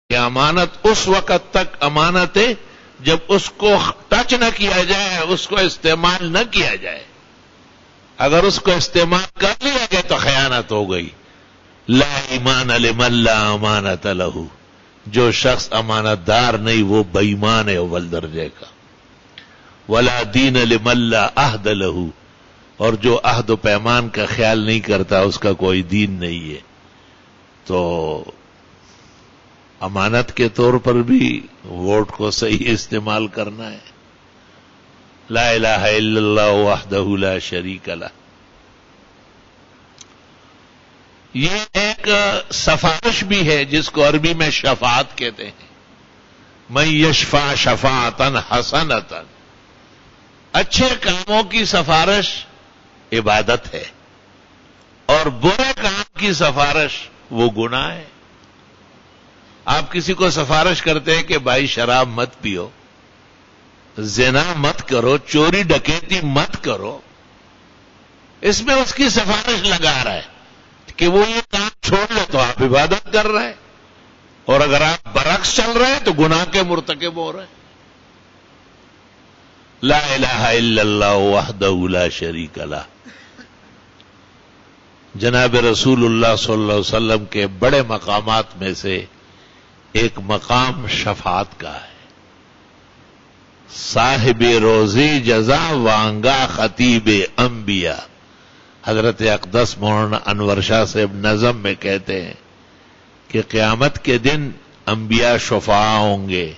کہ امانت اس وقت تک امانت ہے جب اس کو ٹچ نہ کیا جائے، اس کو استعمال نہ کیا جائے. اگر اس کو استعمال کر لیا گیا تو خیانت ہو گئی. لا ایمان لمن لا امانت لہ، جو شخص امانت دار نہیں وہ بے ایمان ہے اول درجے کا. ولا دین لمن لا عہد لہ، اور جو عہد و پیمان کا خیال نہیں کرتا اس کا کوئی دین نہیں ہے. تو امانت کے طور پر بھی ووٹ کو صحیح استعمال کرنا ہے. لا الہ الا اللہ وحدہ لا شریک لہ. یہ ایک سفارش بھی ہے جس کو عربی میں شفاعت کہتے ہیں. من یشفع شفاعتا حسنتا، اچھے کاموں کی سفارش عبادت ہے، اور برے کام کی سفارش وہ گناہ ہے. آپ کسی کو سفارش کرتے ہیں کہ بھائی شراب مت پیو، زنا مت کرو، چوری ڈکیتی مت کرو، اس میں اس کی سفارش لگا رہا ہے کہ وہ یہ کام چھوڑ لے تو آپ عبادت کر رہے ہیں، اور اگر آپ برعکس چل رہے ہیں تو گناہ کے مرتکب ہو رہے ہیں. لا الہ الا اللہ وحدہ لا شریک لہ. جناب رسول اللہ صلی اللہ علیہ وسلم کے بڑے مقامات میں سے ایک مقام شفاعت کا ہے. صاحب روزی جزا وانگا خطیب انبیاء، حضرت اقدس مولانا انور شاہ صاحب نظم میں کہتے ہیں کہ قیامت کے دن انبیاء شفاع ہوں گے،